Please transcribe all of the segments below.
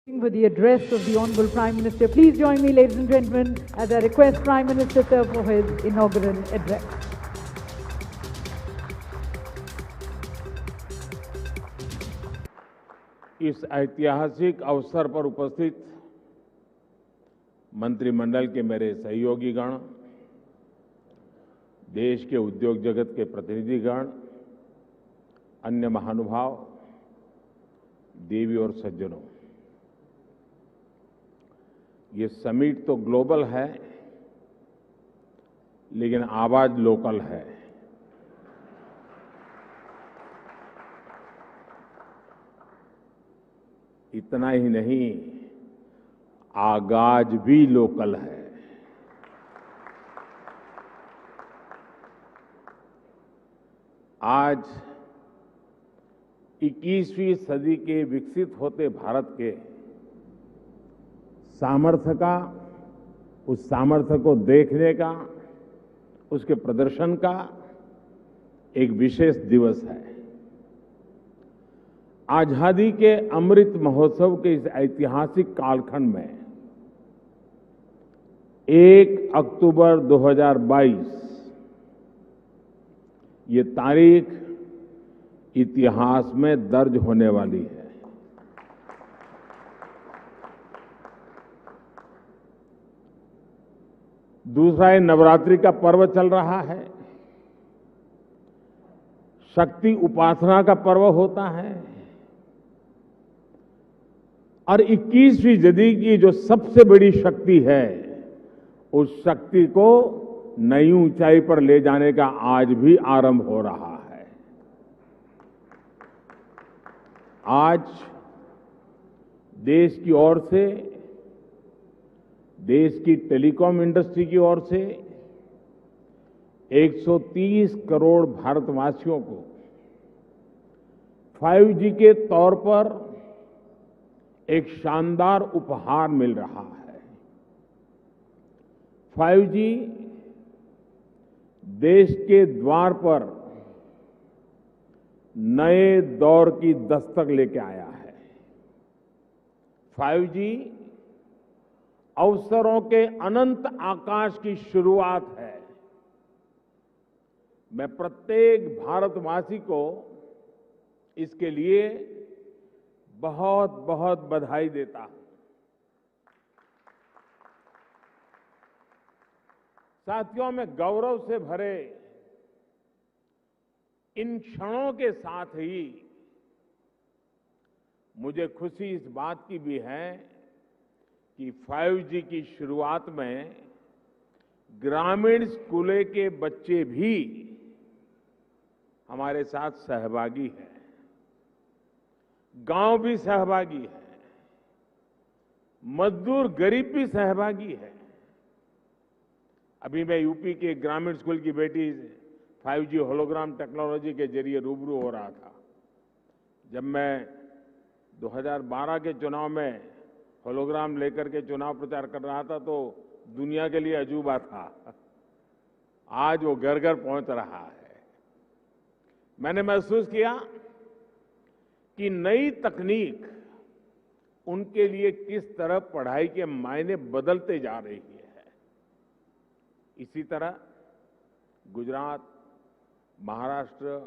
With the address of the Honourable Prime Minister. Please join me, ladies and gentlemen, as I request Prime Minister Sir for his inaugural address. इस ऐतिहासिक अवसर पर उपस्थित मंत्रिमंडल के मेरे सहयोगीगण, देश के उद्योग जगत के प्रतिनिधिगण, अन्य महानुभाव, देवी और सज्जनों, ये समिट तो ग्लोबल है, लेकिन आवाज लोकल है। इतना ही नहीं, आगाज भी लोकल है। आज 21वीं सदी के विकसित होते भारत के सामर्थ्य का, उस सामर्थ्य को देखने का, उसके प्रदर्शन का एक विशेष दिवस है। आजादी के अमृत महोत्सव के इस ऐतिहासिक कालखंड में 1 अक्टूबर 2022 ये तारीख इतिहास में दर्ज होने वाली है। दूसरा, ये नवरात्रि का पर्व चल रहा है, शक्ति उपासना का पर्व होता है, और 21वीं सदी की जो सबसे बड़ी शक्ति है, उस शक्ति को नई ऊंचाई पर ले जाने का आज भी आरंभ हो रहा है। आज देश की ओर से, देश की टेलीकॉम इंडस्ट्री की ओर से 130 करोड़ भारतवासियों को 5G के तौर पर एक शानदार उपहार मिल रहा है। 5G देश के द्वार पर नए दौर की दस्तक लेके आया है। 5G अवसरों के अनंत आकाश की शुरुआत है। मैं प्रत्येक भारतवासी को इसके लिए बहुत बहुत बधाई देता हूं। साथियों, मैं गौरव से भरे इन क्षणों के साथ ही मुझे खुशी इस बात की भी है कि 5G की शुरुआत में ग्रामीण स्कूलों के बच्चे भी हमारे साथ सहभागी हैं, गांव भी सहभागी है, मजदूर गरीब भी सहभागी है। अभी मैं यूपी के ग्रामीण स्कूल की बेटी 5G होलोग्राम टेक्नोलॉजी के जरिए रूबरू हो रहा था। जब मैं 2012 के चुनाव में होलोग्राम लेकर के चुनाव प्रचार कर रहा था तो दुनिया के लिए अजूबा था। आज वो घर घर पहुंच रहा है। मैंने महसूस किया कि नई तकनीक उनके लिए किस तरह पढ़ाई के मायने बदलते जा रही है। इसी तरह गुजरात, महाराष्ट्र,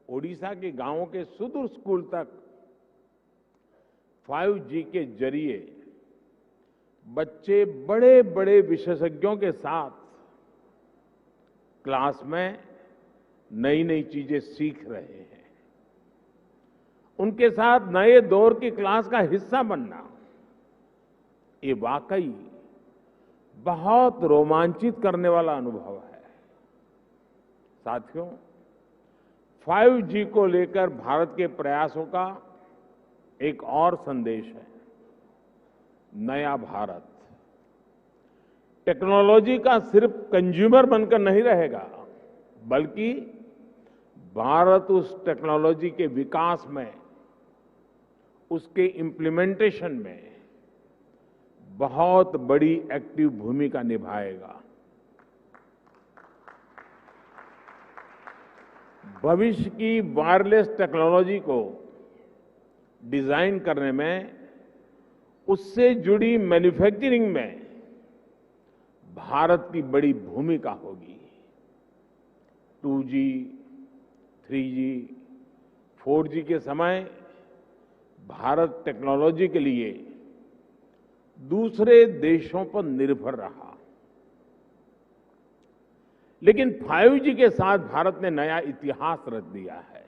ओडिशा के गांवों के सुदूर स्कूल तक 5G के जरिए बच्चे बड़े बड़े विशेषज्ञों के साथ क्लास में नई नई चीजें सीख रहे हैं। उनके साथ नए दौर की क्लास का हिस्सा बनना, ये वाकई बहुत रोमांचित करने वाला अनुभव है। साथियों, 5G को लेकर भारत के प्रयासों का एक और संदेश है, नया भारत। टेक्नोलॉजी का सिर्फ कंज्यूमर बनकर नहीं रहेगा, बल्कि भारत उस टेक्नोलॉजी के विकास में, उसके इम्प्लीमेंटेशन में बहुत बड़ी एक्टिव भूमिका निभाएगा। भविष्य की वायरलेस टेक्नोलॉजी को डिजाइन करने में उससे जुड़ी मैन्युफैक्चरिंग में भारत की बड़ी भूमिका होगी। 2G, 3G, 4G के समय भारत टेक्नोलॉजी के लिए दूसरे देशों पर निर्भर रहा, लेकिन 5G के साथ भारत ने नया इतिहास रच दिया है।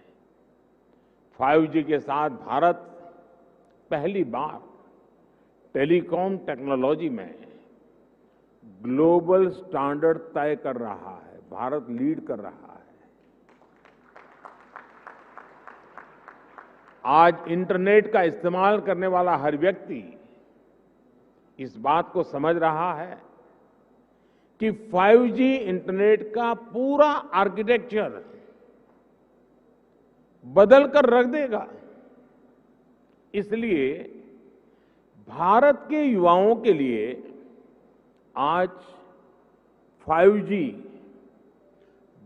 5G के साथ भारत पहली बार टेलीकॉम टेक्नोलॉजी में ग्लोबल स्टैंडर्ड तय कर रहा है। भारत लीड कर रहा है। आज इंटरनेट का इस्तेमाल करने वाला हर व्यक्ति इस बात को समझ रहा है कि 5G इंटरनेट का पूरा आर्किटेक्चर बदल कर रख देगा। इसलिए भारत के युवाओं के लिए आज 5G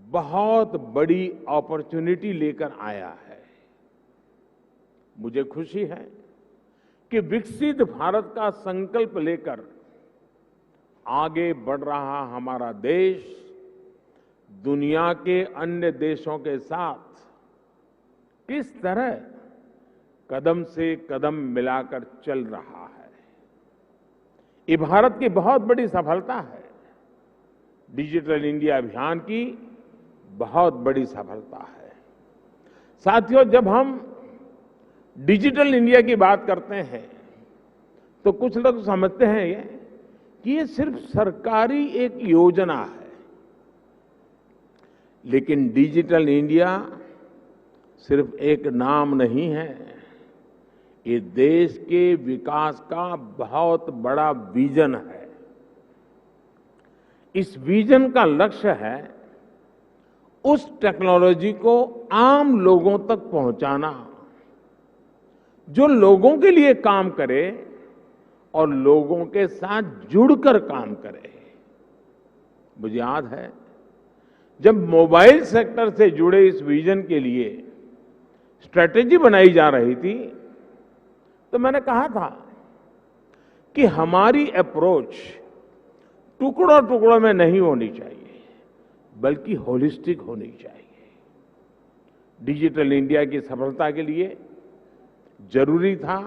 बहुत बड़ी अपॉर्चुनिटी लेकर आया है। मुझे खुशी है कि विकसित भारत का संकल्प लेकर आगे बढ़ रहा हमारा देश दुनिया के अन्य देशों के साथ किस तरह कदम से कदम मिलाकर चल रहा है। ये भारत की बहुत बड़ी सफलता है। डिजिटल इंडिया अभियान की बहुत बड़ी सफलता है। साथियों, जब हम डिजिटल इंडिया की बात करते हैं तो कुछ लोग समझते हैं कि ये सिर्फ सरकारी एक योजना है, लेकिन डिजिटल इंडिया सिर्फ एक नाम नहीं है। ये देश के विकास का बहुत बड़ा विजन है। इस विजन का लक्ष्य है उस टेक्नोलॉजी को आम लोगों तक पहुंचाना जो लोगों के लिए काम करे और लोगों के साथ जुड़कर काम करे। मुझे याद है जब मोबाइल सेक्टर से जुड़े इस विजन के लिए स्ट्रेटेजी बनाई जा रही थी तो मैंने कहा था कि हमारी अप्रोच टुकड़ों टुकड़ों में नहीं होनी चाहिए, बल्कि होलिस्टिक होनी चाहिए। डिजिटल इंडिया की सफलता के लिए जरूरी था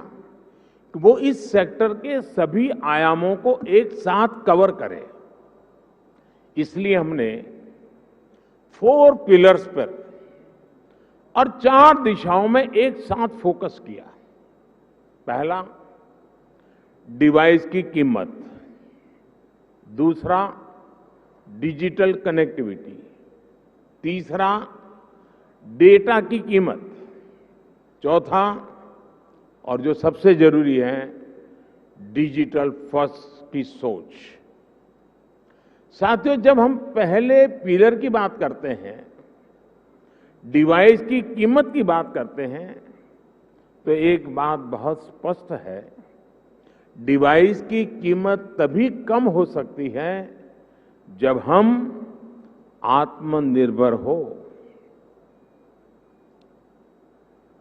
कि वो इस सेक्टर के सभी आयामों को एक साथ कवर करे। इसलिए हमने 4 पिलर्स पर और 4 दिशाओं में एक साथ फोकस किया। पहला, डिवाइस की कीमत। दूसरा, डिजिटल कनेक्टिविटी। तीसरा, डेटा की कीमत। चौथा, और जो सबसे जरूरी है, डिजिटल फर्स्ट की सोच। साथियों, जब हम पहले पिलर की बात करते हैं, डिवाइस की कीमत की बात करते हैं, तो एक बात बहुत स्पष्ट है, डिवाइस की कीमत तभी कम हो सकती है जब हम आत्मनिर्भर हो।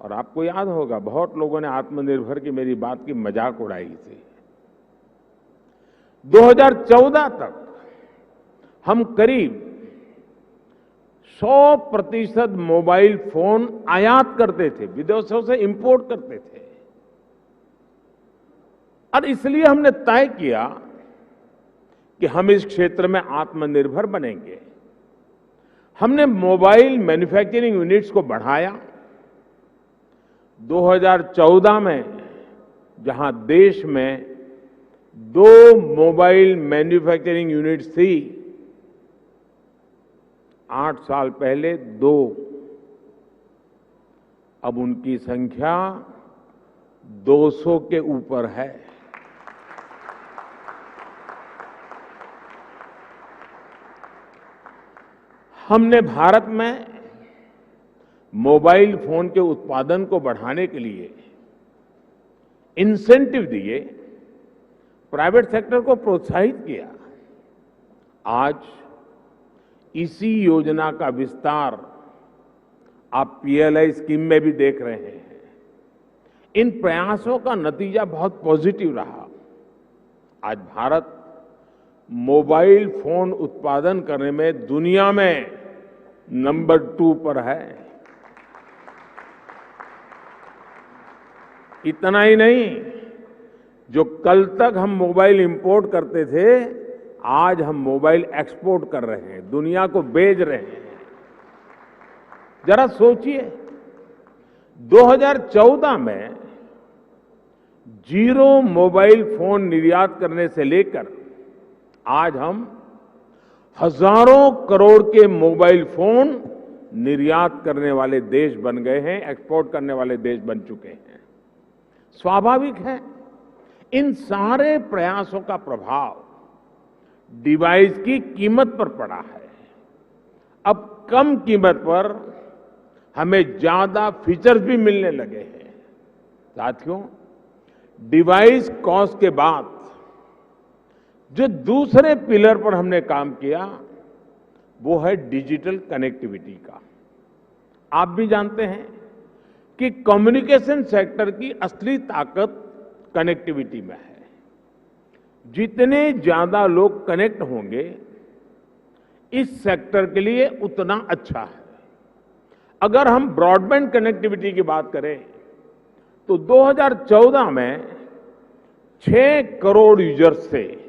और आपको याद होगा बहुत लोगों ने आत्मनिर्भर की मेरी बात की मजाक उड़ाई थी। 2014 तक हम करीब 100% मोबाइल फोन आयात करते थे, विदेशों से इंपोर्ट करते थे। और इसलिए हमने तय किया कि हम इस क्षेत्र में आत्मनिर्भर बनेंगे। हमने मोबाइल मैन्युफैक्चरिंग यूनिट्स को बढ़ाया। 2014 में जहां देश में 2 मोबाइल मैन्युफैक्चरिंग यूनिट्स थी, 8 साल पहले 2, अब उनकी संख्या 200 के ऊपर है। हमने भारत में मोबाइल फोन के उत्पादन को बढ़ाने के लिए इंसेंटिव दिए, प्राइवेट सेक्टर को प्रोत्साहित किया। आज इसी योजना का विस्तार आप PLI स्कीम में भी देख रहे हैं। इन प्रयासों का नतीजा बहुत पॉजिटिव रहा। आज भारत मोबाइल फोन उत्पादन करने में दुनिया में नंबर 2 पर है। इतना ही नहीं, जो कल तक हम मोबाइल इंपोर्ट करते थे, आज हम मोबाइल एक्सपोर्ट कर रहे हैं, दुनिया को भेज रहे हैं। जरा सोचिए, 2014 में जीरो मोबाइल फोन निर्यात करने से लेकर आज हम हजारों करोड़ के मोबाइल फोन निर्यात करने वाले देश बन गए हैं, एक्सपोर्ट करने वाले देश बन चुके हैं। स्वाभाविक है, इन सारे प्रयासों का प्रभाव डिवाइस की कीमत पर पड़ा है। अब कम कीमत पर हमें ज्यादा फीचर्स भी मिलने लगे हैं। साथियों, डिवाइस कॉस्ट के बाद जो दूसरे पिलर पर हमने काम किया, वो है डिजिटल कनेक्टिविटी का। आप भी जानते हैं कि कम्युनिकेशन सेक्टर की असली ताकत कनेक्टिविटी में है। जितने ज्यादा लोग कनेक्ट होंगे, इस सेक्टर के लिए उतना अच्छा है। अगर हम ब्रॉडबैंड कनेक्टिविटी की बात करें, तो 2014 में 6 करोड़ यूजर्स थे।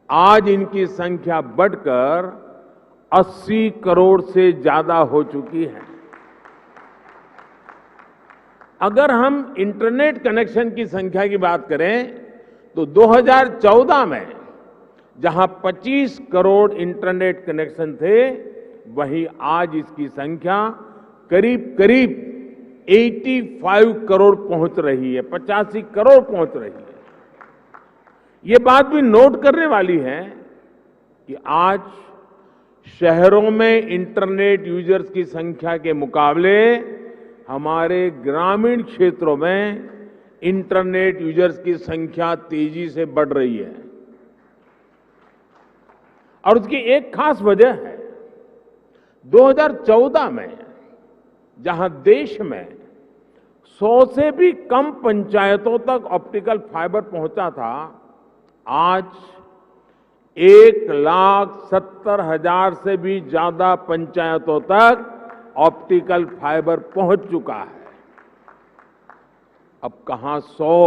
आज इनकी संख्या बढ़कर 80 करोड़ से ज्यादा हो चुकी है। अगर हम इंटरनेट कनेक्शन की संख्या की बात करें, तो 2014 में जहां 25 करोड़ इंटरनेट कनेक्शन थे, वहीं आज इसकी संख्या करीब करीब 85 करोड़ पहुंच रही है, 85 करोड़ पहुंच रही है। ये बात भी नोट करने वाली है कि आज शहरों में इंटरनेट यूजर्स की संख्या के मुकाबले हमारे ग्रामीण क्षेत्रों में इंटरनेट यूजर्स की संख्या तेजी से बढ़ रही है। और उसकी एक खास वजह है, 2014 में जहां देश में 100 से भी कम पंचायतों तक ऑप्टिकल फाइबर पहुंचा था, आज 1,70,000 से भी ज्यादा पंचायतों तक ऑप्टिकल फाइबर पहुंच चुका है। अब कहां 100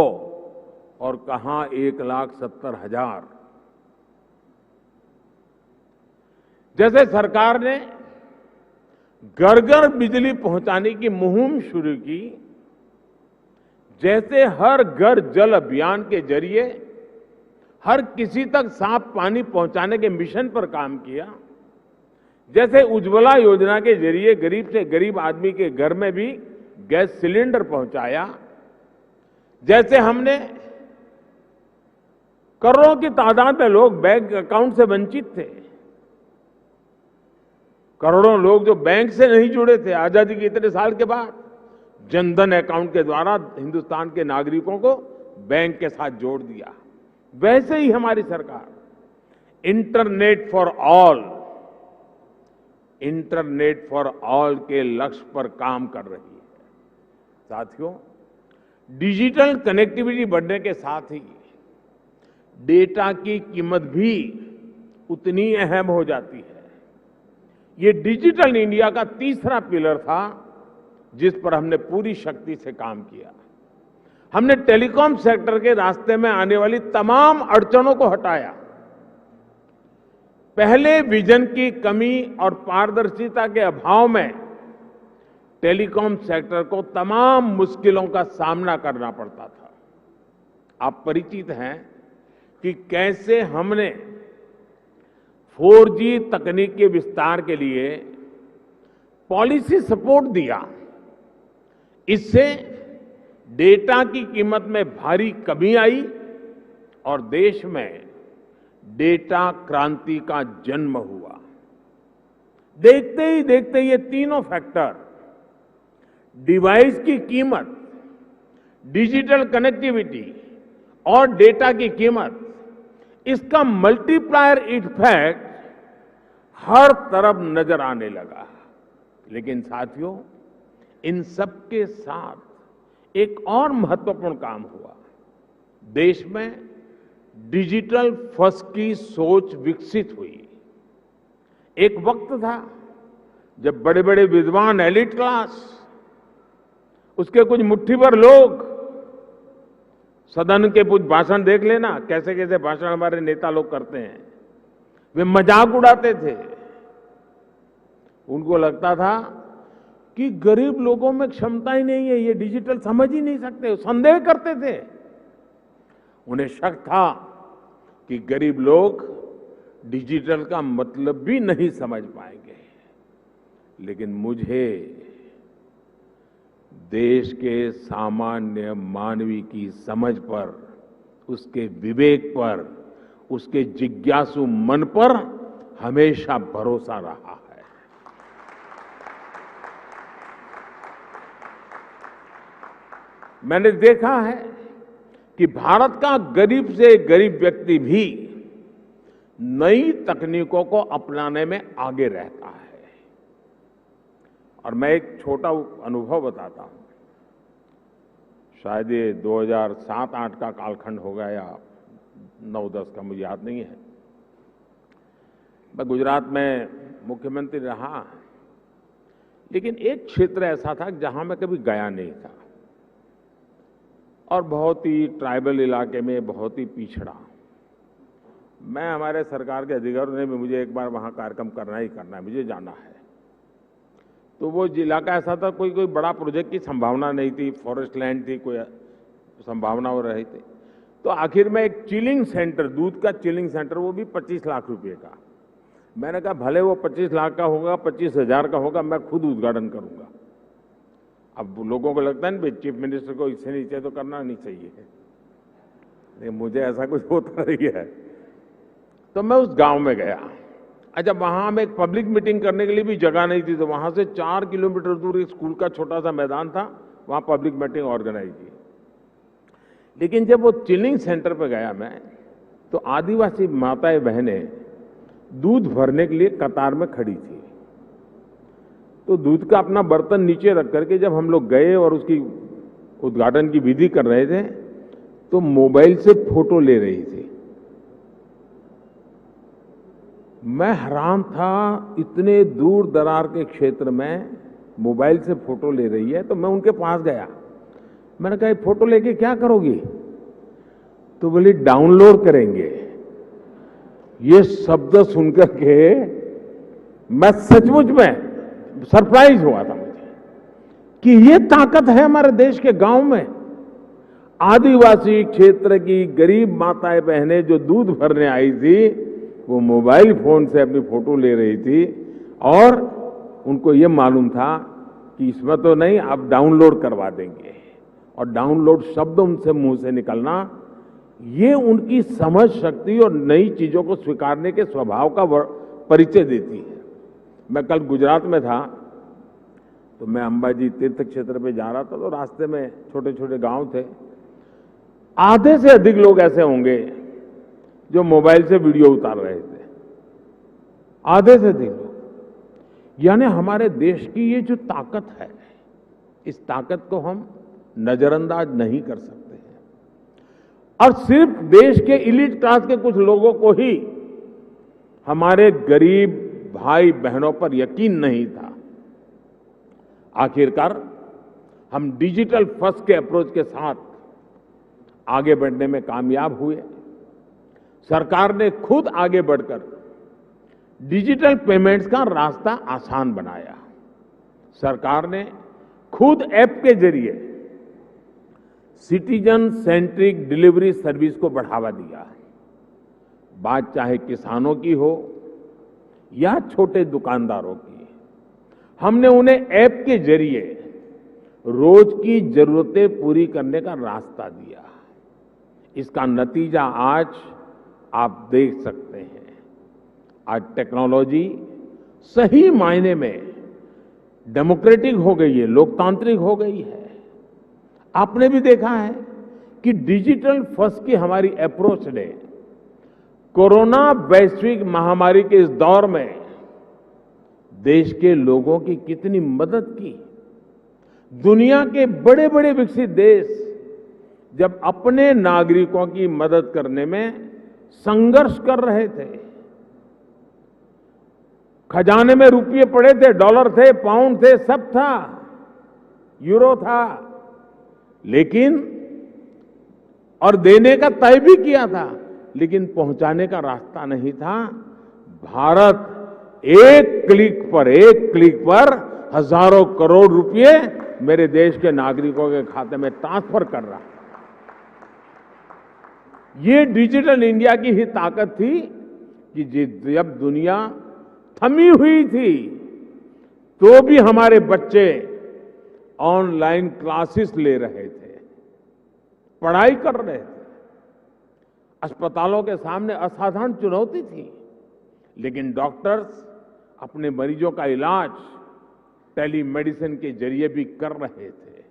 और कहां 1,70,000। जैसे सरकार ने घर घर बिजली पहुंचाने की मुहिम शुरू की, जैसे हर घर जल अभियान के जरिए हर किसी तक साफ पानी पहुंचाने के मिशन पर काम किया, जैसे उज्ज्वला योजना के जरिए गरीब से गरीब आदमी के घर में भी गैस सिलेंडर पहुंचाया, जैसे हमने करोड़ों की तादाद में लोग बैंक अकाउंट से वंचित थे, करोड़ों लोग जो बैंक से नहीं जुड़े थे, आजादी के इतने साल के बाद जनधन अकाउंट के द्वारा हिंदुस्तान के नागरिकों को बैंक के साथ जोड़ दिया। वैसे ही हमारी सरकार इंटरनेट फॉर ऑल के लक्ष्य पर काम कर रही है। साथियों, डिजिटल कनेक्टिविटी बढ़ने के साथ ही डेटा की कीमत भी उतनी अहम हो जाती है। ये डिजिटल इंडिया का तीसरा पिलर था, जिस पर हमने पूरी शक्ति से काम किया। हमने टेलीकॉम सेक्टर के रास्ते में आने वाली तमाम अड़चनों को हटाया। पहले विजन की कमी और पारदर्शिता के अभाव में टेलीकॉम सेक्टर को तमाम मुश्किलों का सामना करना पड़ता था। आप परिचित हैं कि कैसे हमने 4G तकनीक के विस्तार के लिए पॉलिसी सपोर्ट दिया। इससे डेटा की कीमत में भारी कमी आई और देश में डेटा क्रांति का जन्म हुआ। देखते ही देखते ये तीनों फैक्टर, डिवाइस की कीमत, डिजिटल कनेक्टिविटी और डेटा की कीमत, इसका मल्टीप्लायर इफेक्ट हर तरफ नजर आने लगा। लेकिन साथियों, इन सब के साथ एक और महत्वपूर्ण काम हुआ। देश में डिजिटल फर्स्ट की सोच विकसित हुई। एक वक्त था जब बड़े बड़े विद्वान, एलिट क्लास, उसके कुछ मुट्ठी भर लोग, सदन के कुछ भाषण देख लेना, कैसे कैसे भाषण हमारे नेता लोग करते हैं, वे मजाक उड़ाते थे। उनको लगता था कि गरीब लोगों में क्षमता ही नहीं है, ये डिजिटल समझ ही नहीं सकते, संदेह करते थे। उन्हें शक था कि गरीब लोग डिजिटल का मतलब भी नहीं समझ पाएंगे। लेकिन मुझे देश के सामान्य मानवी की समझ पर, उसके विवेक पर, उसके जिज्ञासु मन पर हमेशा भरोसा रहा है। मैंने देखा है कि भारत का गरीब से गरीब व्यक्ति भी नई तकनीकों को अपनाने में आगे रहता है। और मैं एक छोटा अनुभव बताता हूं। शायद ये 2007-8 का कालखंड होगा या 9-10 का, मुझे याद नहीं है। मैं गुजरात में मुख्यमंत्री रहा, लेकिन एक क्षेत्र ऐसा था जहां मैं कभी गया नहीं था और बहुत ही ट्राइबल इलाके में, बहुत ही पिछड़ा। मैं, हमारे सरकार के अधिकारियों ने भी मुझे एक बार वहां कार्यक्रम करना ही करना है, मुझे जाना है। तो वो इलाका ऐसा था, कोई बड़ा प्रोजेक्ट की संभावना नहीं थी, फॉरेस्ट लैंड थी, कोई संभावना हो रही थी। तो आखिर में एक चिलिंग सेंटर, दूध का चिलिंग सेंटर, वो भी 25 लाख रुपए का। मैंने कहा भले वो 25 लाख का होगा, 25,000 का होगा, मैं खुद उद्घाटन करूंगा। अब लोगों को लगता है ना, चीफ मिनिस्टर को इससे नीचे तो करना नहीं चाहिए, लेकिन मुझे ऐसा कुछ होता नहीं है। तो मैं उस गांव में गया। अच्छा, वहां में एक पब्लिक मीटिंग करने के लिए भी जगह नहीं थी, तो वहां से 4 किलोमीटर दूर एक स्कूल का छोटा सा मैदान था, वहां पब्लिक मीटिंग ऑर्गेनाइज की। लेकिन जब वो चिलिंग सेंटर पे गया मैं, तो आदिवासी माताएं बहनें दूध भरने के लिए कतार में खड़ी थी। तो दूध का अपना बर्तन नीचे रख करके जब हम लोग गए और उसकी उद्घाटन की विधि कर रहे थे, तो मोबाइल से फोटो ले रही थी। मैं हैरान था, इतने दूर दरार के क्षेत्र में मोबाइल से फोटो ले रही है। तो मैं उनके पास गया, मैंने कहा फोटो लेके क्या करोगी? तो बोली डाउनलोड करेंगे। ये शब्द सुनकर के मैं सचमुच में सरप्राइज हुआ था मुझे कि ये ताकत है हमारे देश के गांव में। आदिवासी क्षेत्र की गरीब माताएं बहनें जो दूध भरने आई थी, वो मोबाइल फोन से अपनी फोटो ले रही थी और उनको ये मालूम था कि इसमें तो नहीं, आप डाउनलोड करवा देंगे। और डाउनलोड शब्द उनसे मुंह से निकलना, ये उनकी समझ शक्ति और नई चीजों को स्वीकारने के स्वभाव का परिचय देती है। मैं कल गुजरात में था, तो मैं अंबाजी तीर्थ क्षेत्र पे जा रहा था, तो रास्ते में छोटे छोटे गांव थे। आधे से अधिक लोग ऐसे होंगे जो मोबाइल से वीडियो उतार रहे थे, आधे से अधिक लोग। यानी हमारे देश की ये जो ताकत है, इस ताकत को हम नजरअंदाज नहीं कर सकते हैं। और सिर्फ देश के इलीट क्लास के कुछ लोगों को ही हमारे गरीब भाई बहनों पर यकीन नहीं था। आखिरकार हम डिजिटल फर्स्ट के अप्रोच के साथ आगे बढ़ने में कामयाब हुए। सरकार ने खुद आगे बढ़कर डिजिटल पेमेंट्स का रास्ता आसान बनाया। सरकार ने खुद ऐप के जरिए सिटीजन सेंट्रिक डिलीवरी सर्विस को बढ़ावा दिया। बात चाहे किसानों की हो या छोटे दुकानदारों की, हमने उन्हें ऐप के जरिए रोज की जरूरतें पूरी करने का रास्ता दिया। इसका नतीजा आज आप देख सकते हैं। आज टेक्नोलॉजी सही मायने में डेमोक्रेटिक हो गई है, लोकतांत्रिक हो गई है। आपने भी देखा है कि डिजिटल फर्स्ट की हमारी अप्रोच ने कोरोना वैश्विक महामारी के इस दौर में देश के लोगों की कितनी मदद की। दुनिया के बड़े बड़े विकसित देश जब अपने नागरिकों की मदद करने में संघर्ष कर रहे थे, खजाने में रुपये पड़े थे, डॉलर थे, पाउंड थे, सब था, यूरो था, लेकिन और देने का तय भी किया था, लेकिन पहुंचाने का रास्ता नहीं था। भारत एक क्लिक पर हजारों करोड़ रुपए मेरे देश के नागरिकों के खाते में ट्रांसफर कर रहा है। ये डिजिटल इंडिया की ही ताकत थी कि जब दुनिया थमी हुई थी तो भी हमारे बच्चे ऑनलाइन क्लासेस ले रहे थे, पढ़ाई कर रहे थे। अस्पतालों के सामने असाधारण चुनौती थी, लेकिन डॉक्टर्स अपने मरीजों का इलाज टेलीमेडिसिन के जरिए भी कर रहे थे।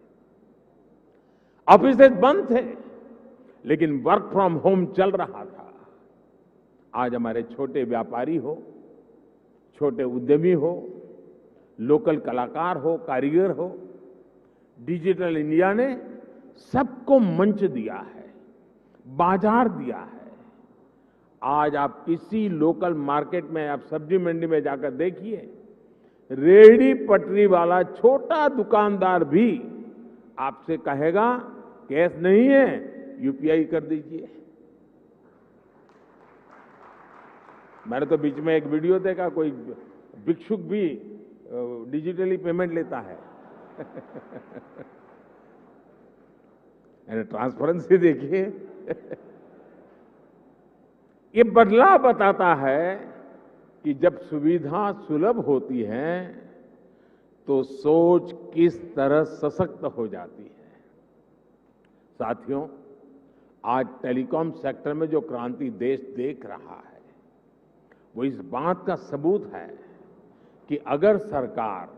ऑफिसेज बंद थे, लेकिन वर्क फ्रॉम होम चल रहा था। आज हमारे छोटे व्यापारी हो, छोटे उद्यमी हो, लोकल कलाकार हो, कारीगर हो, डिजिटल इंडिया ने सबको मंच दिया है, बाजार दिया है। आज आप किसी लोकल मार्केट में, आप सब्जी मंडी में जाकर देखिए, रेहड़ी पटरी वाला छोटा दुकानदार भी आपसे कहेगा कैश नहीं है, यूपीआई कर दीजिए। मैंने तो बीच में एक वीडियो देखा, कोई भिक्षुक भी डिजिटली पेमेंट लेता है। ट्रांसपेरेंसी देखिए। ये बदलाव बताता है कि जब सुविधा सुलभ होती है तो सोच किस तरह सशक्त हो जाती है। साथियों, आज टेलीकॉम सेक्टर में जो क्रांति देश देख रहा है वो इस बात का सबूत है कि अगर सरकार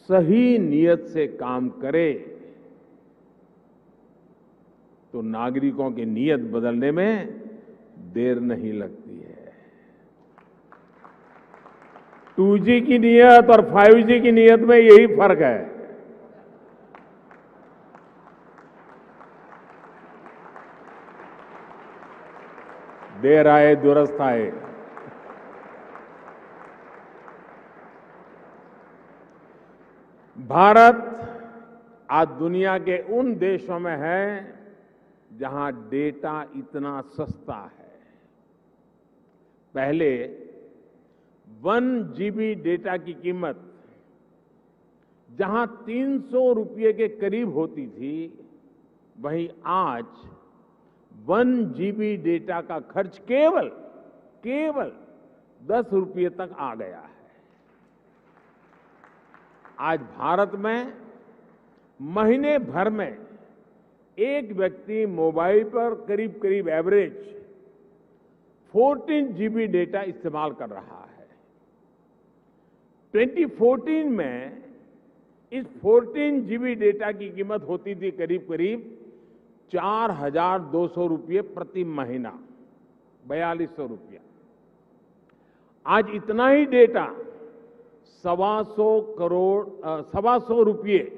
सही नीयत से काम करे तो नागरिकों की नीयत बदलने में देर नहीं लगती है। 2G की नीयत और 5G की नीयत में यही फर्क है। देर आए दुरुस्त आए। भारत आज दुनिया के उन देशों में है जहां डेटा इतना सस्ता है। पहले 1 GB डेटा की कीमत जहां 300 रुपये के करीब होती थी, वहीं आज 1 GB डेटा का खर्च केवल 10 रुपये तक आ गया है। आज भारत में महीने भर में एक व्यक्ति मोबाइल पर करीब एवरेज 14 GB डेटा इस्तेमाल कर रहा है। 2014 में इस 14 GB डेटा की कीमत होती थी करीब 4,200 रुपये प्रति महीना, 4,200 रुपया। आज इतना ही डेटा 125 रुपये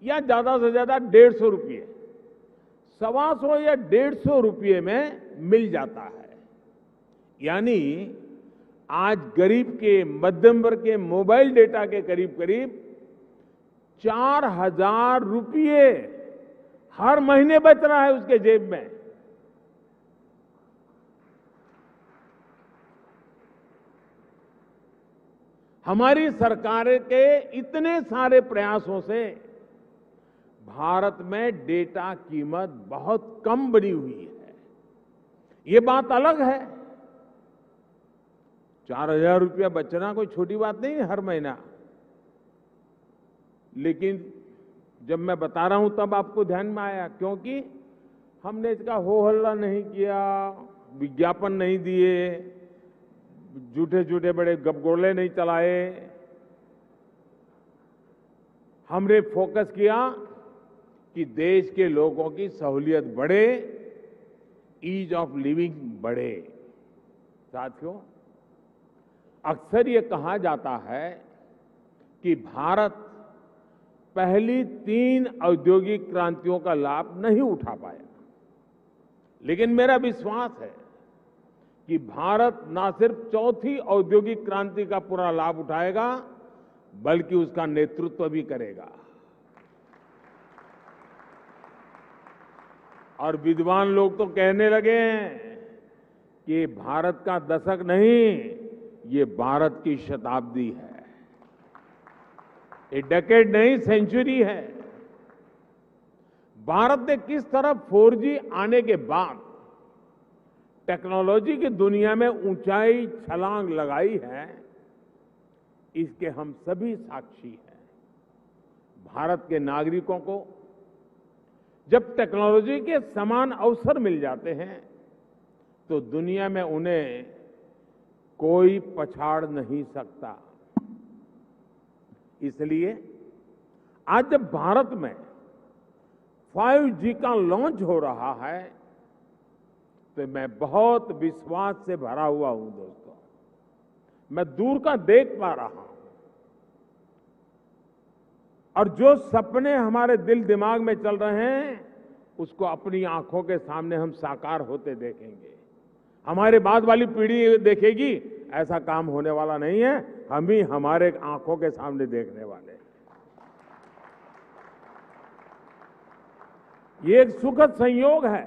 या ज्यादा से ज्यादा 150 रुपये, 125 या 150 रुपये में मिल जाता है। यानी आज गरीब के, मध्यम वर्ग के मोबाइल डेटा के करीब 4,000 रुपये हर महीने बच रहा है उसके जेब में। हमारी सरकार के इतने सारे प्रयासों से भारत में डेटा कीमत बहुत कम बढ़ी हुई है। ये बात अलग है, 4,000 रुपया बचना कोई छोटी बात नहीं है हर महीना। लेकिन जब मैं बता रहा हूं तब आपको ध्यान में आया, क्योंकि हमने इसका हो हल्ला नहीं किया, विज्ञापन नहीं दिए, झूठे बड़े गपगोले नहीं चलाए। हमने फोकस किया कि देश के लोगों की सहूलियत बढ़े, ईज ऑफ लिविंग बढ़े। साथियों, अक्सर ये कहा जाता है कि भारत पहली 3 औद्योगिक क्रांतियों का लाभ नहीं उठा पाया। लेकिन मेरा विश्वास है कि भारत न सिर्फ चौथी औद्योगिक क्रांति का पूरा लाभ उठाएगा, बल्कि उसका नेतृत्व भी करेगा। और विद्वान लोग तो कहने लगे हैं कि भारत का दशक नहीं, ये भारत की शताब्दी है। ये डेकेड नहीं, सेंचुरी है। भारत ने किस तरह 4G आने के बाद टेक्नोलॉजी की दुनिया में ऊंचाई छलांग लगाई है, इसके हम सभी साक्षी हैं। भारत के नागरिकों को जब टेक्नोलॉजी के समान अवसर मिल जाते हैं, तो दुनिया में उन्हें कोई पछाड़ नहीं सकता। इसलिए आज जब भारत में 5G का लॉन्च हो रहा है, तो मैं बहुत विश्वास से भरा हुआ हूं दोस्तों। मैं दूर का देख पा रहा हूं, और जो सपने हमारे दिल दिमाग में चल रहे हैं, उसको अपनी आंखों के सामने हम साकार होते देखेंगे। हमारे बाद वाली पीढ़ी देखेगी, ऐसा काम होने वाला नहीं है, हम ही हमारे आंखों के सामने देखने वाले हैं। ये एक सुखद संयोग है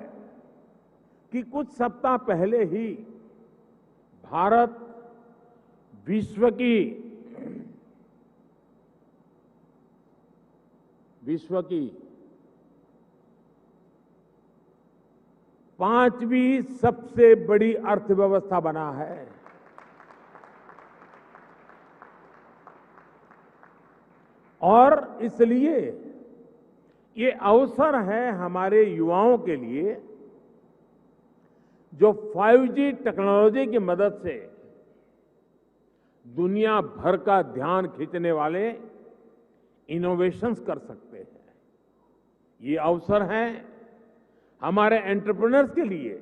कि कुछ सप्ताह पहले ही भारत विश्व की 5वीं सबसे बड़ी अर्थव्यवस्था बना है। और इसलिए ये अवसर है हमारे युवाओं के लिए, जो 5G टेक्नोलॉजी की मदद से दुनिया भर का ध्यान खींचने वाले इनोवेशंस कर सकते हैं। ये अवसर है हमारे एंटरप्रेन्योर्स के लिए,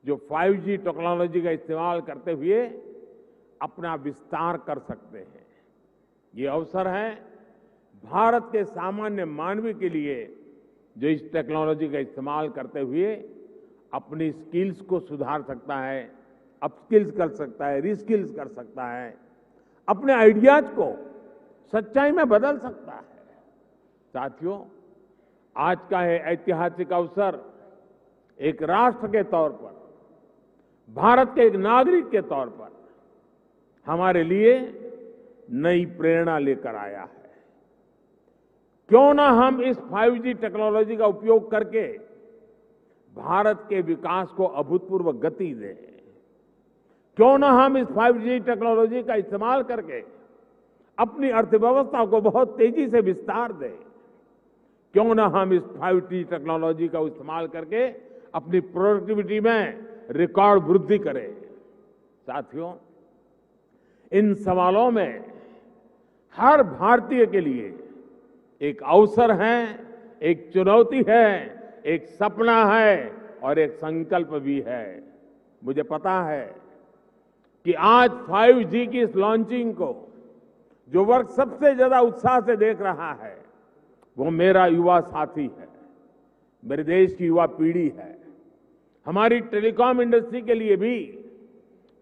जो 5G टेक्नोलॉजी का इस्तेमाल करते हुए अपना विस्तार कर सकते हैं। ये अवसर है भारत के सामान्य मानवी के लिए, जो इस टेक्नोलॉजी का इस्तेमाल करते हुए अपनी स्किल्स को सुधार सकता है, अपस्किल्स कर सकता है, रीस्किल्स कर सकता है, अपने आइडियाज को सच्चाई में बदल सकता है। साथियों, आज का ये ऐतिहासिक अवसर एक राष्ट्र के तौर पर, भारत के एक नागरिक के तौर पर हमारे लिए नई प्रेरणा लेकर आया है। क्यों ना हम इस 5G टेक्नोलॉजी का उपयोग करके भारत के विकास को अभूतपूर्व गति दें। क्यों ना हम इस 5G टेक्नोलॉजी का इस्तेमाल करके अपनी अर्थव्यवस्था को बहुत तेजी से विस्तार दें। क्यों ना हम इस 5G टेक्नोलॉजी का इस्तेमाल करके अपनी प्रोडक्टिविटी में रिकॉर्ड वृद्धि करें। साथियों, इन सवालों में हर भारतीय के लिए एक अवसर है, एक चुनौती है, एक सपना है और एक संकल्प भी है। मुझे पता है कि आज 5G की इस लॉन्चिंग को जो वर्ग सबसे ज्यादा उत्साह से देख रहा है, वो मेरा युवा साथी है, मेरे देश की युवा पीढ़ी है। हमारी टेलीकॉम इंडस्ट्री के लिए भी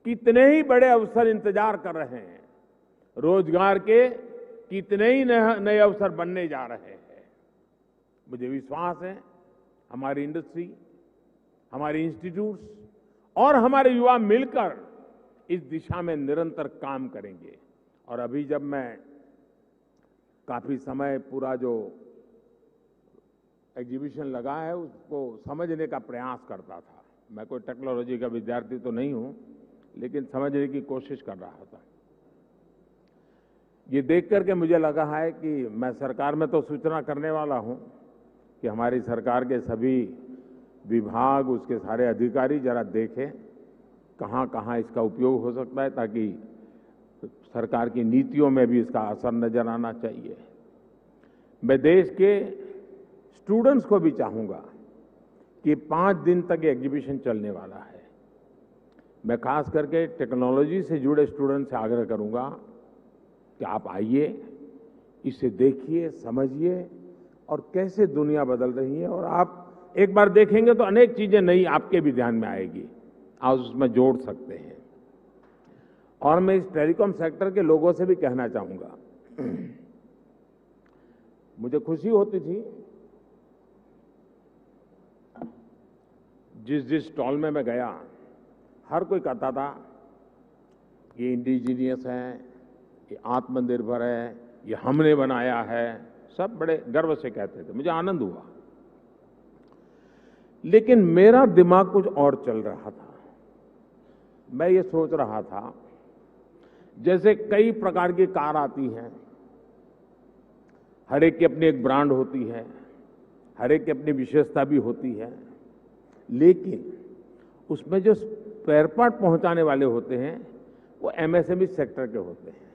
कितने ही बड़े अवसर इंतजार कर रहे हैं। रोजगार के कितने ही नए अवसर बनने जा रहे हैं। मुझे विश्वास है हमारी इंडस्ट्री, हमारे इंस्टीट्यूट्स और हमारे युवा मिलकर इस दिशा में निरंतर काम करेंगे। और अभी जब मैं काफी समय पूरा जो एग्जीबिशन लगा है उसको समझने का प्रयास करता था। मैं कोई टेक्नोलॉजी का विद्यार्थी तो नहीं हूं, लेकिन समझने की कोशिश कर रहा था। ये देख करके मुझे लगा है कि मैं सरकार में तो सूचना करने वाला हूं कि हमारी सरकार के सभी विभाग, उसके सारे अधिकारी जरा देखें कहां कहां इसका उपयोग हो सकता है, ताकि सरकार की नीतियों में भी इसका असर नजर आना चाहिए। मैं देश के स्टूडेंट्स को भी चाहूंगा कि 5 दिन तक ये एग्जीबिशन चलने वाला है। मैं खास करके टेक्नोलॉजी से जुड़े स्टूडेंट से आग्रह करूंगा कि आप आइए, इसे देखिए, समझिए और कैसे दुनिया बदल रही है। और आप एक बार देखेंगे तो अनेक चीजें नई आपके भी ध्यान में आएगी, आप उसमें जोड़ सकते हैं। और मैं इस टेलीकॉम सेक्टर के लोगों से भी कहना चाहूंगा, मुझे खुशी होती थी जिस स्टॉल में मैं गया, हर कोई कहता था ये इंडिजीनियस है, ये आत्मनिर्भर है, ये हमने बनाया है। सब बड़े गर्व से कहते थे, मुझे आनंद हुआ। लेकिन मेरा दिमाग कुछ और चल रहा था। मैं ये सोच रहा था, जैसे कई प्रकार की कार आती हैं, हर एक की अपनी एक ब्रांड होती है, हर एक की अपनी विशेषता भी होती है, लेकिन उसमें जो स्पेयर पार्ट पहुंचाने वाले होते हैं वो एमएसएमई सेक्टर के होते हैं।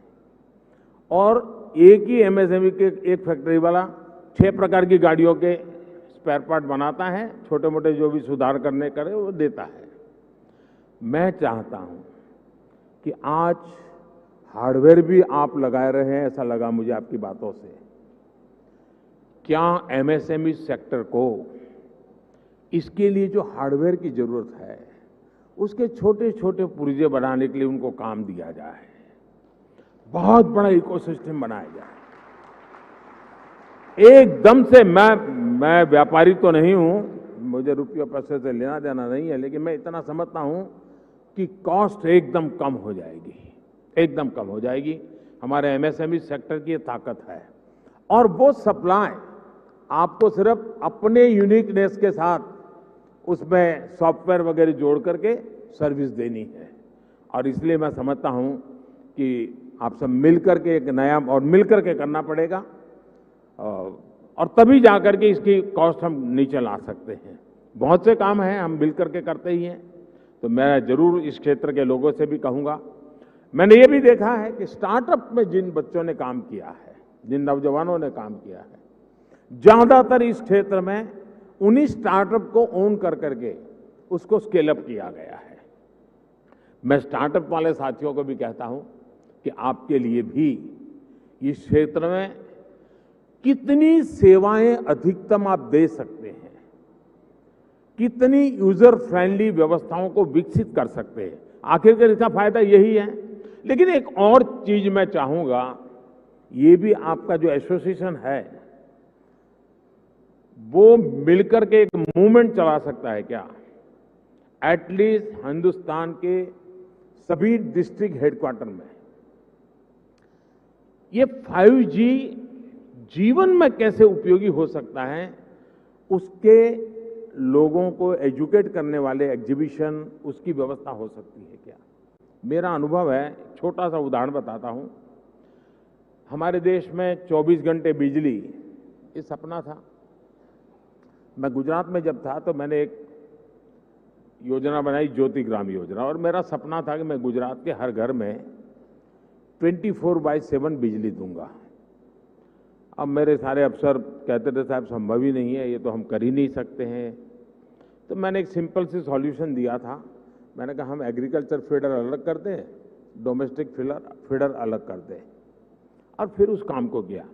और एक ही एमएसएमई के एक फैक्ट्री वाला 6 प्रकार की गाड़ियों के स्पेयर पार्ट बनाता है, छोटे मोटे जो भी सुधार करने करे वो देता है। मैं चाहता हूं कि आज हार्डवेयर भी आप लगाए रहे हैं, ऐसा लगा मुझे आपकी बातों से। क्या एमएसएमई सेक्टर को इसके लिए जो हार्डवेयर की जरूरत है, उसके छोटे छोटे पुर्जे बनाने के लिए उनको काम दिया जाए, बहुत बड़ा इकोसिस्टम बनाया जाए। एकदम से मैं व्यापारी तो नहीं हूं, मुझे रुपये पैसे से लेना देना नहीं है, लेकिन मैं इतना समझता हूं कि कॉस्ट एकदम कम हो जाएगी, एकदम कम हो जाएगी। हमारे एमएसएमई सेक्टर की ये ताकत है। और वो सप्लाई आपको सिर्फ अपने यूनिकनेस के साथ उसमें सॉफ्टवेयर वगैरह जोड़ करके सर्विस देनी है। और इसलिए मैं समझता हूं कि आप सब मिलकर के एक नया और मिलकर के करना पड़ेगा, और तभी जाकर के इसकी कॉस्ट हम नीचे ला सकते हैं। बहुत से काम हैं, हम मिलकर के करते ही हैं। तो मैं जरूर इस क्षेत्र के लोगों से भी कहूंगा, मैंने ये भी देखा है कि स्टार्टअप में जिन बच्चों ने काम किया है, जिन नौजवानों ने काम किया है, ज्यादातर इस क्षेत्र में उन्हीं स्टार्टअप को ओन कर करके उसको स्केल अप किया गया है। मैं स्टार्टअप वाले साथियों को भी कहता हूं कि आपके लिए भी इस क्षेत्र में कितनी सेवाएं अधिकतम आप दे सकते हैं, कितनी यूजर फ्रेंडली व्यवस्थाओं को विकसित कर सकते हैं, आखिरकार इसका फायदा यही है। लेकिन एक और चीज मैं चाहूंगा, ये भी आपका जो एसोसिएशन है वो मिलकर के एक मूवमेंट चला सकता है क्या? एटलीस्ट हिंदुस्तान के सभी डिस्ट्रिक्ट हेडक्वार्टर में ये 5G जीवन में कैसे उपयोगी हो सकता है, उसके लोगों को एजुकेट करने वाले एग्जीबिशन, उसकी व्यवस्था हो सकती है क्या? मेरा अनुभव है, छोटा सा उदाहरण बताता हूं। हमारे देश में 24 घंटे बिजली, ये सपना था। मैं गुजरात में जब था तो मैंने एक योजना बनाई, ज्योति ग्राम योजना, और मेरा सपना था कि मैं गुजरात के हर घर में 24/7 बिजली दूंगा। अब मेरे सारे अफसर कहते थे साहब संभव ही नहीं है, ये तो हम कर ही नहीं सकते हैं। तो मैंने एक सिंपल सी सॉल्यूशन दिया था। मैंने कहा हम एग्रीकल्चर फीडर अलग कर दें, डोमेस्टिक फीडर अलग कर दें, और फिर उस काम को किया।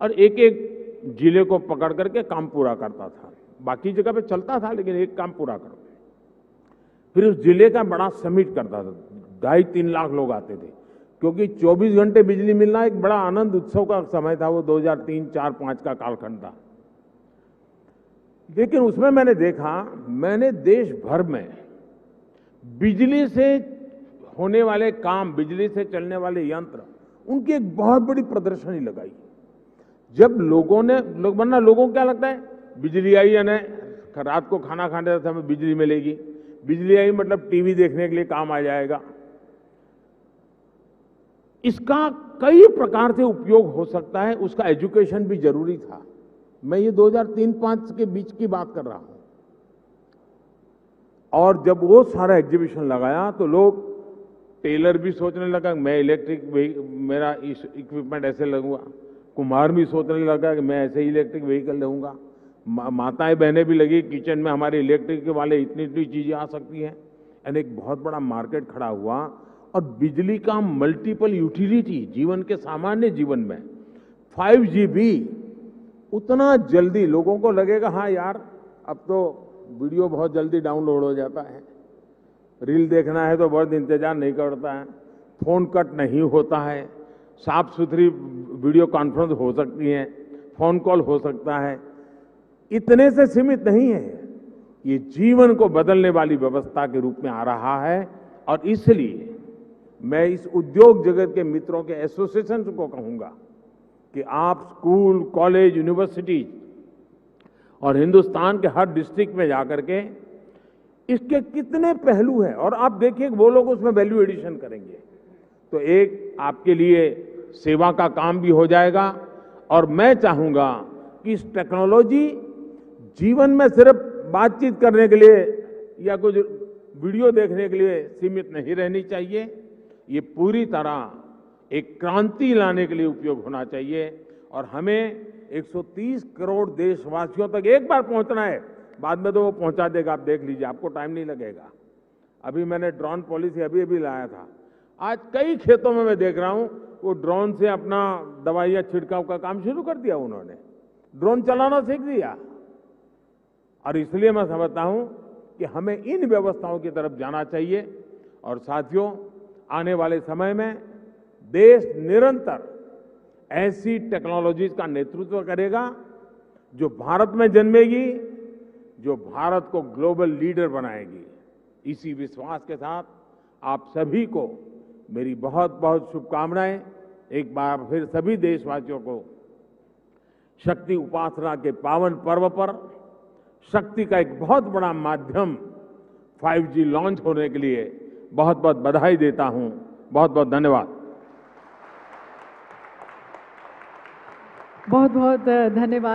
और एक एक जिले को पकड़ करके काम पूरा करता था। बाकी जगह पे चलता था, लेकिन एक काम पूरा करो। फिर उस जिले का बड़ा समिट करता था, 2.5-3 लाख लोग आते थे, क्योंकि 24 घंटे बिजली मिलना एक बड़ा आनंद उत्सव का समय था। वो 2003, 4, 5 का कालखंड था। लेकिन उसमें मैंने देखा, मैंने देश भर में बिजली से होने वाले काम, बिजली से चलने वाले यंत्र, उनकी एक बहुत बड़ी प्रदर्शनी लगाई। जब लोगों को क्या लगता है, बिजली आई यानी रात को खाना खाने का समय बिजली मिलेगी, बिजली आई मतलब टीवी देखने के लिए काम आ जाएगा। इसका कई प्रकार से उपयोग हो सकता है, उसका एजुकेशन भी जरूरी था। मैं ये 2003-5 के बीच की बात कर रहा हूं। और जब वो सारा एग्जीबिशन लगाया तो लोग, टेलर भी सोचने लगा मैं मेरा इक्विपमेंट ऐसे लगूंगा, कुम्हार भी सोचने लगा कि मैं ऐसे इलेक्ट्रिक व्हीकल लूंगा, माताएं बहनें भी लगी किचन में हमारे इलेक्ट्रिक वाले इतनी इतनी चीजें आ सकती हैं। यानी एक बहुत बड़ा मार्केट खड़ा हुआ। और बिजली का मल्टीपल यूटिलिटी जीवन के सामान्य जीवन में 5G भी उतना जल्दी, लोगों को लगेगा हाँ यार अब तो वीडियो बहुत जल्दी डाउनलोड हो जाता है, रील देखना है तो बहुत इंतजार नहीं करता है, फोन कट नहीं होता है, साफ सुथरी वीडियो कॉन्फ्रेंस हो सकती है, फोन कॉल हो सकता है। इतने से सीमित नहीं है, ये जीवन को बदलने वाली व्यवस्था के रूप में आ रहा है। और इसलिए मैं इस उद्योग जगत के मित्रों के एसोसिएशन को कहूंगा कि आप स्कूल, कॉलेज, यूनिवर्सिटी और हिंदुस्तान के हर डिस्ट्रिक्ट में जाकर के इसके कितने पहलू हैं, और आप देखिए वो लोग उसमें वैल्यू एडिशन करेंगे तो एक आपके लिए सेवा का काम भी हो जाएगा। और मैं चाहूंगा कि इस टेक्नोलॉजी जीवन में सिर्फ बातचीत करने के लिए या कुछ वीडियो देखने के लिए सीमित नहीं रहनी चाहिए, ये पूरी तरह एक क्रांति लाने के लिए उपयोग होना चाहिए। और हमें 130 करोड़ देशवासियों तक एक बार पहुंचना है, बाद में तो वो पहुंचा देगा, आप देख लीजिए, आपको टाइम नहीं लगेगा। अभी मैंने ड्रोन पॉलिसी अभी लाया था, आज कई खेतों में मैं देख रहा हूं वो ड्रोन से अपना दवाइयां छिड़काव का काम शुरू कर दिया, उन्होंने ड्रोन चलाना सीख दिया। और इसलिए मैं समझता हूं कि हमें इन व्यवस्थाओं की तरफ जाना चाहिए। और साथियों, आने वाले समय में देश निरंतर ऐसी टेक्नोलॉजीज का नेतृत्व करेगा जो भारत में जन्मेगी, जो भारत को ग्लोबल लीडर बनाएगी। इसी विश्वास के साथ आप सभी को मेरी बहुत बहुत शुभकामनाएं। एक बार फिर सभी देशवासियों को शक्ति उपासना के पावन पर्व पर शक्ति का एक बहुत बड़ा माध्यम 5G लॉन्च होने के लिए बहुत बहुत बधाई देता हूं। बहुत बहुत धन्यवाद। बहुत बहुत धन्यवाद।